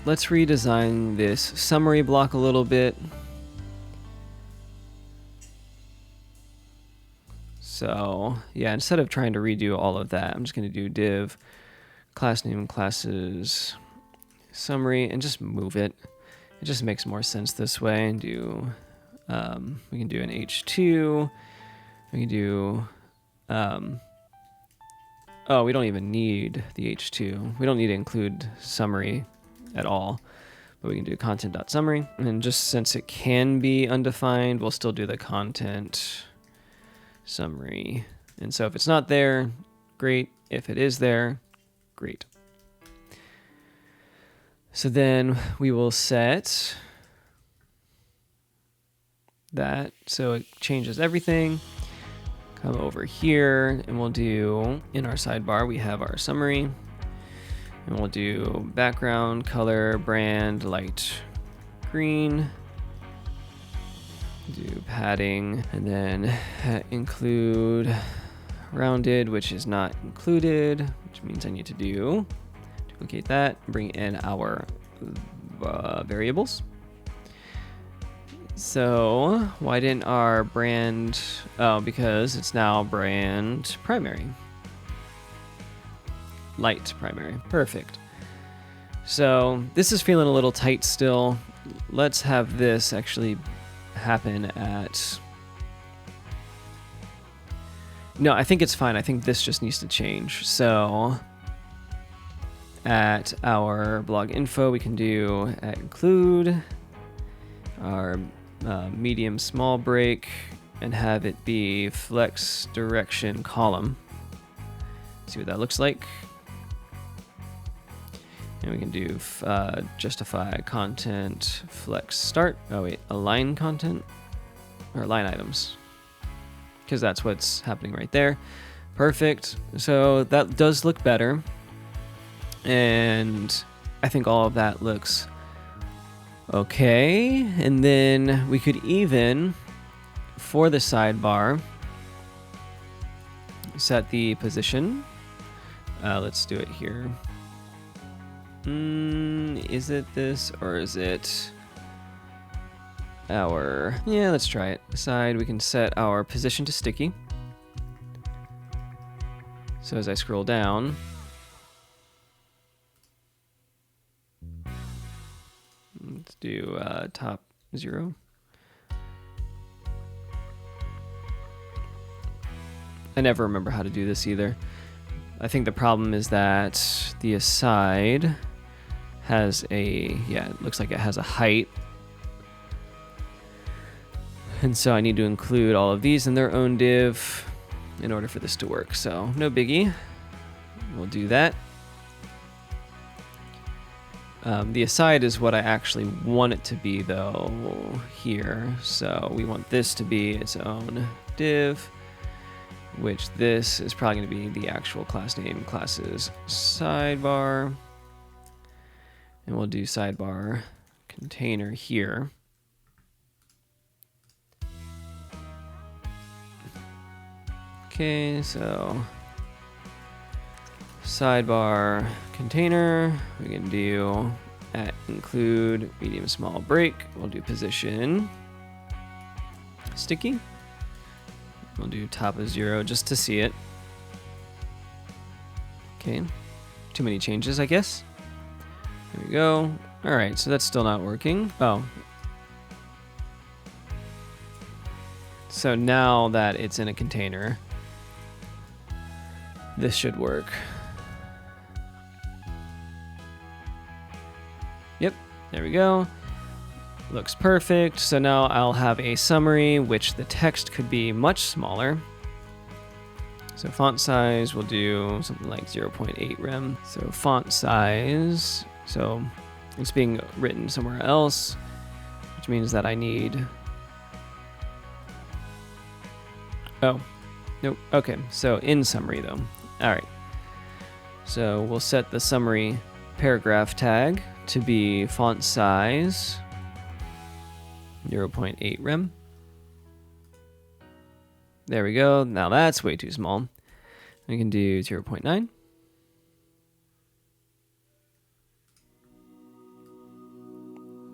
let's redesign this summary block a little bit. So yeah, instead of trying to redo all of that, I'm just going to do div class name classes summary and just move it. It just makes more sense this way. And do we can do an h2. We can do oh, we don't even need the h2. We don't need to include summary at all. But we can do content.summary. And just since it can be undefined, we'll still do the content summary. And so if it's not there, great. If it is there, great. So then we will set that so it changes everything. Come over here and we'll do, in our sidebar, we have our summary. And we'll do background, color, brand, light green. Do padding, and then include rounded, which is not included, which means I need to duplicate that, bring in our variables. So why didn't our brand, oh, because it's now brand primary. Light primary, perfect. So this is feeling a little tight still. Let's have this actually happen at, no, I think it's fine. I think this just needs to change. So at our blog info, we can do at include our medium small break and have it be flex direction column. See what that looks like. And we can do justify content flex start. Oh wait, align content or line items, because that's what's happening right there. Perfect. So that does look better. And I think all of that looks okay. And then we could even, for the sidebar, set the position. Let's do it here. Is it this or is it our, yeah, let's try it. Side, we can set our position to sticky. So as I scroll down, let's do top 0. I never remember how to do this either. I think the problem is that the aside has a, yeah, it looks like it has a height. And so I need to include all of these in their own div in order for this to work. So no biggie, we'll do that. The aside is what I actually want it to be though here. So we want this to be its own div, which this is probably going to be the actual class name, classes sidebar. And we'll do sidebar container here. Okay, so sidebar container, we can do at include medium small break. We'll do position sticky. We'll do top of 0 just to see it. Okay, too many changes, I guess. There we go. All right, so that's still not working. Oh. So now that it's in a container, this should work. Yep, there we go. Looks perfect. So now I'll have a summary, which the text could be much smaller. So font size, we'll do something like 0.8 rem. So font size, so it's being written somewhere else, which means that I need, oh, nope, okay, so in summary though. All right, so we'll set the summary paragraph tag to be font size 0.8 rem. There we go. Now that's way too small. We can do 0.9.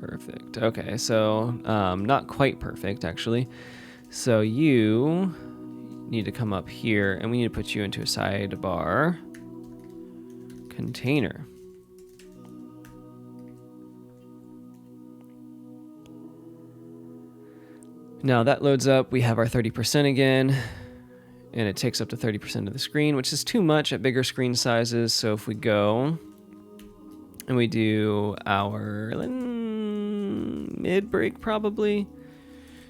Perfect. Okay, so not quite perfect actually. So you need to come up here and we need to put you into a sidebar container. Now that loads up, we have our 30% again, and it takes up to 30% of the screen, which is too much at bigger screen sizes. So if we go and we do our mid break probably.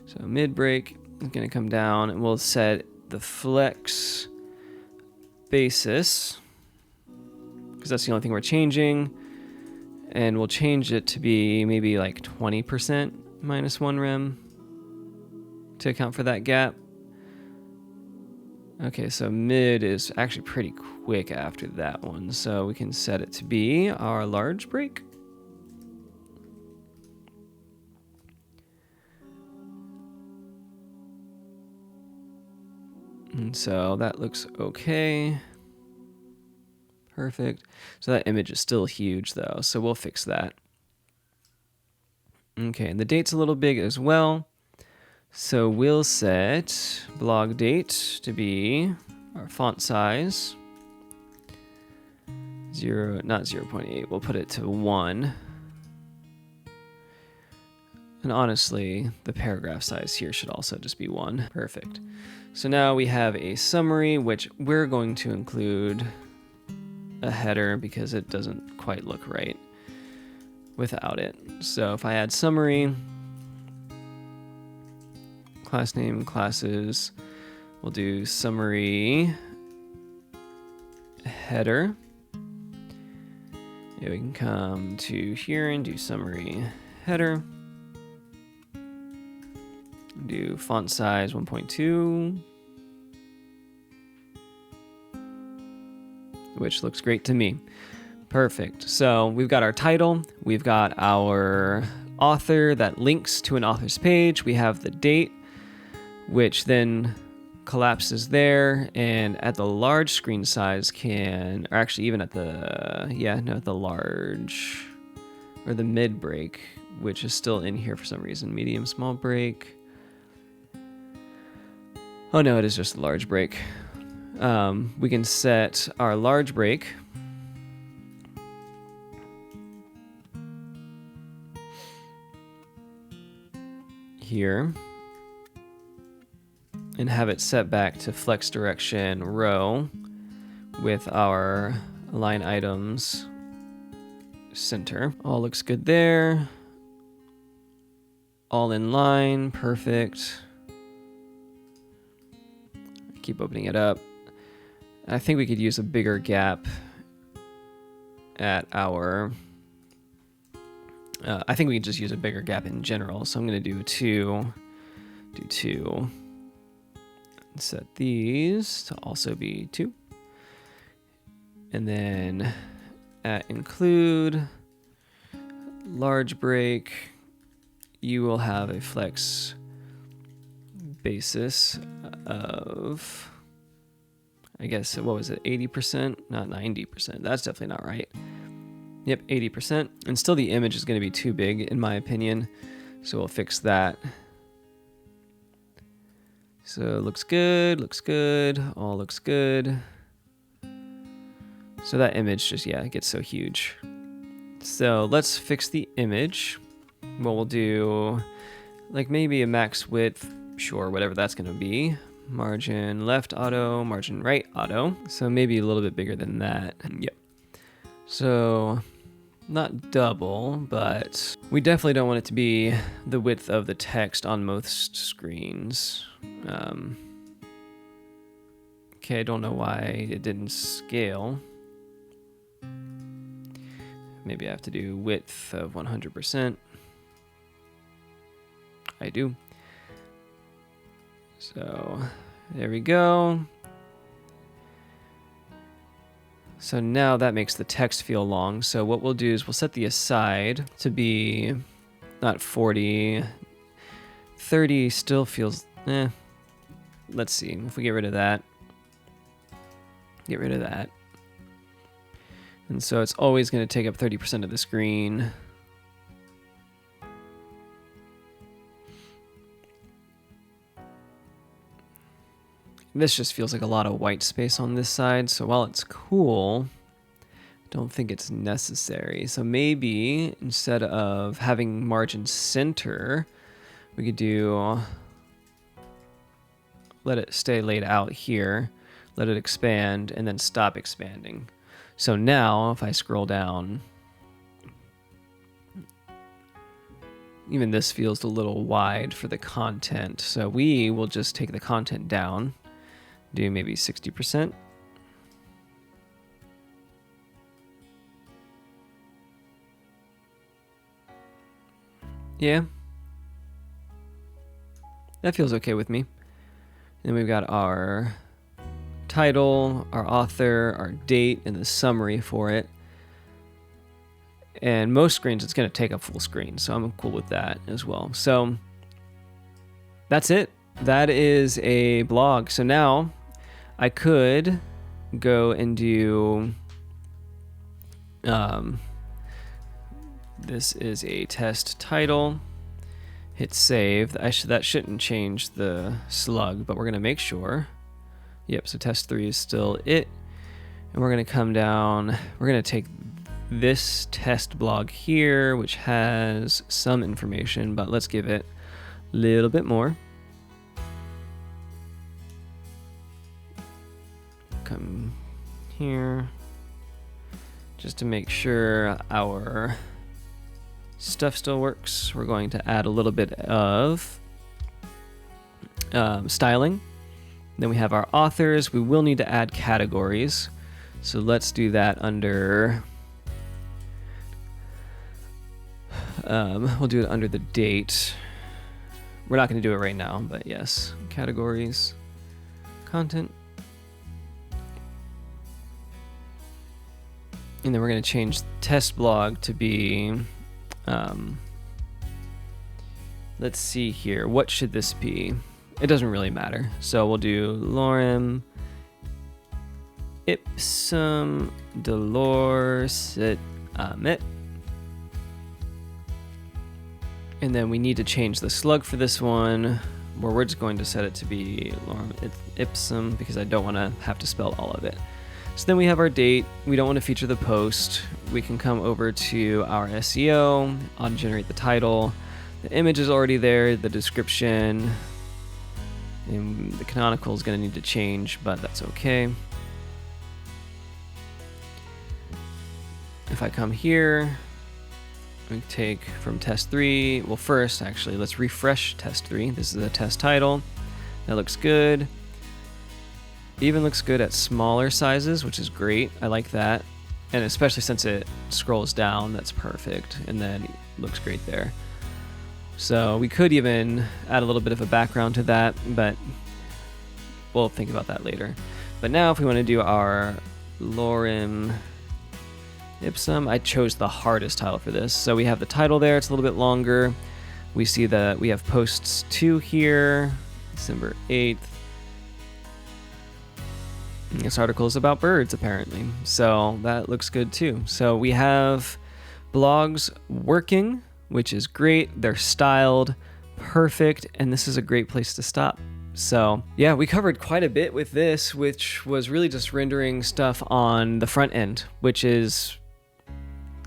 So mid break is gonna come down and we'll set the flex basis because that's the only thing we're changing. And we'll change it to be maybe like 20% minus 1 rem to account for that gap. Okay, so mid is actually pretty quick after that one. So we can set it to be our large break. And so that looks okay. Perfect. So that image is still huge though, so we'll fix that. Okay, and the date's a little big as well. So we'll set blog date to be our font size. Not 0.8, we'll put it to 1. And honestly, the paragraph size here should also just be 1. Perfect. So now we have a summary, which we're going to include a header because it doesn't quite look right without it. So if I add summary, class name, classes, we'll do summary header. Yeah, we can come to here and do summary header. Do font size 1.2, which looks great to me. Perfect. So we've got our title, we've got our author that links to an author's page, we have the date, which then collapses there, and at the large screen size can, or actually even at the, at the large, or the mid break, which is still in here for some reason, medium, small break. Oh no, it is just a large break. We can set our large break here and have it set back to flex direction row with our line items center. All looks good there. All in line, perfect. Keep opening it up. I think we could use a bigger gap at our, I think we could just use a bigger gap in general. So I'm gonna do 2, set these to also be 2. And then at include large break, you will have a flex basis of, I guess, what was it, 80%? Not 90%. That's definitely not right. Yep, 80%. And still the image is going to be too big, in my opinion. So we'll fix that. So looks good, all looks good. So that image just, it gets so huge. So let's fix the image. What we'll do, like maybe a max width, sure, whatever that's going to be. Margin left auto, margin right auto. So maybe a little bit bigger than that. Yep. So not double, but we definitely don't want it to be the width of the text on most screens. Okay, I don't know why it didn't scale. Maybe I have to do width of 100%. I do. So there we go. So now that makes the text feel long. So what we'll do is we'll set the aside to be not 40. 30 still feels, Let's see, if we get rid of that. Get rid of that. And so it's always going to take up 30% of the screen. This just feels like a lot of white space on this side. So while it's cool, don't think it's necessary. So maybe instead of having margin center, we could do, let it stay laid out here, let it expand, and then stop expanding. So now if I scroll down, even this feels a little wide for the content. So we will just take the content down, do maybe 60%. Yeah, that feels okay with me. Then we've got our title, our author, our date, and the summary for it. And most screens, it's going to take up full screen, so I'm cool with that as well. So that's it. That is a blog. So now I could go and do, this is a test title, hit save. That shouldn't change the slug, but we're going to make sure. Yep, so test 3 is still it. And we're going to come down, we're going to take this test blog here, which has some information, but let's give it a little bit more. Come here, just to make sure our stuff still works. We're going to add a little bit of styling. Then we have our authors. We will need to add categories. So let's do that under, we'll do it under the date. We're not going to do it right now, but yes, categories, content. And then we're going to change test blog to be, let's see here. What should this be? It doesn't really matter. So we'll do lorem ipsum dolorsit amit. And then we need to change the slug for this one, where we're just going to set it to be lorem ipsum because I don't want to have to spell all of it. So then we have our date. We don't want to feature the post. We can come over to our SEO, auto-generate the title. The image is already there, the description, and the canonical is going to need to change, but that's okay. If I come here, we take from test 3. Well, first, actually, let's refresh test 3. This is the test title. That looks good. It even looks good at smaller sizes, which is great. I like that. And especially since it scrolls down, that's perfect. And then it looks great there. So we could even add a little bit of a background to that, but we'll think about that later. But now if we want to do our lorem ipsum, I chose the hardest title for this. So we have the title there, it's a little bit longer. We see that we have posts 2 here, December 8th. This article is about birds, apparently. So that looks good too. So we have blogs working, which is great. They're styled, perfect, and this is a great place to stop. So yeah, we covered quite a bit with this, which was really just rendering stuff on the front end, which is,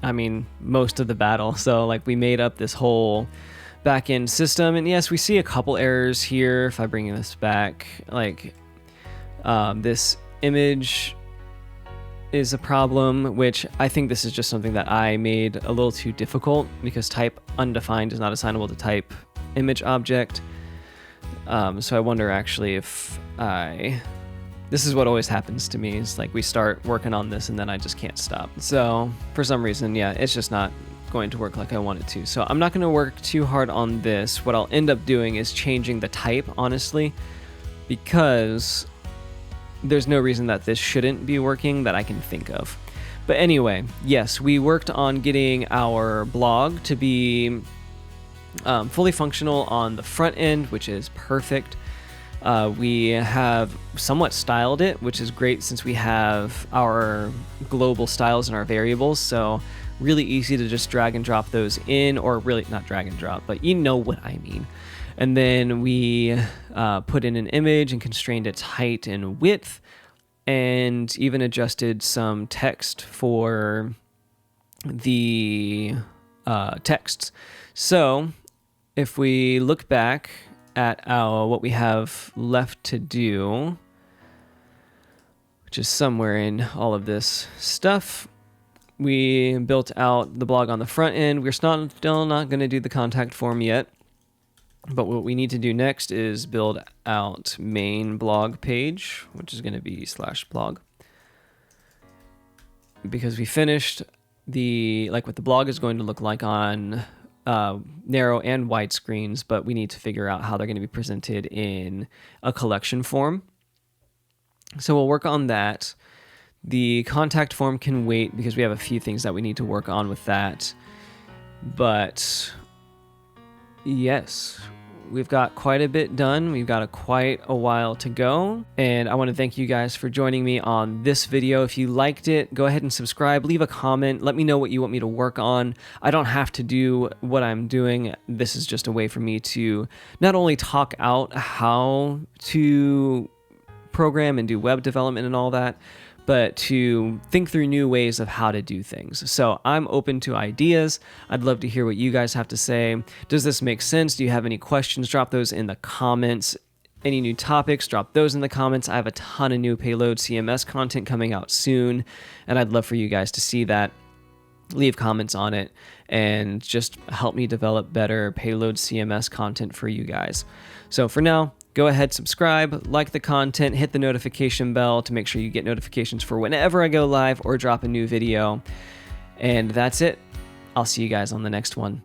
I mean, most of the battle. So like we made up this whole back-end system, and yes, we see a couple errors here. If I bring this back, like this image is a problem, which I think this is just something that I made a little too difficult because type undefined is not assignable to type image object. So I wonder actually if this is what always happens to me. It's like we start working on this and then I just can't stop. So for some reason, yeah, it's just not going to work like I want it to. So I'm not going to work too hard on this. What I'll end up doing is changing the type, honestly, because there's no reason that this shouldn't be working that I can think of. But anyway, yes, we worked on getting our blog to be fully functional on the front end, which is perfect. We have somewhat styled it, which is great since we have our global styles and our variables. So really easy to just drag and drop those in, or really not drag and drop, but you know what I mean. And then we put in an image and constrained its height and width, and even adjusted some text for the texts. So if we look back at what we have left to do, which is somewhere in all of this stuff, we built out the blog on the front end. We're still not going to do the contact form yet, but what we need to do next is build out main blog page, which is going to be /blog, because we finished what the blog is going to look like on narrow and wide screens, but we need to figure out how they're going to be presented in a collection form. So we'll work on that. The contact form can wait because we have a few things that we need to work on with that. But yes, we've got quite a bit done. We've got quite a while to go. And I want to thank you guys for joining me on this video. If you liked it, go ahead and subscribe, leave a comment, let me know what you want me to work on. I don't have to do what I'm doing. This is just a way for me to not only talk out how to program and do web development and all that, but to think through new ways of how to do things. So I'm open to ideas. I'd love to hear what you guys have to say. Does this make sense? Do you have any questions? Drop those in the comments. Any new topics, drop those in the comments. I have a ton of new PayloadCMS content coming out soon, and I'd love for you guys to see that. Leave comments on it and just help me develop better PayloadCMS content for you guys. So for now, go ahead, subscribe, like the content, hit the notification bell to make sure you get notifications for whenever I go live or drop a new video. And that's it. I'll see you guys on the next one.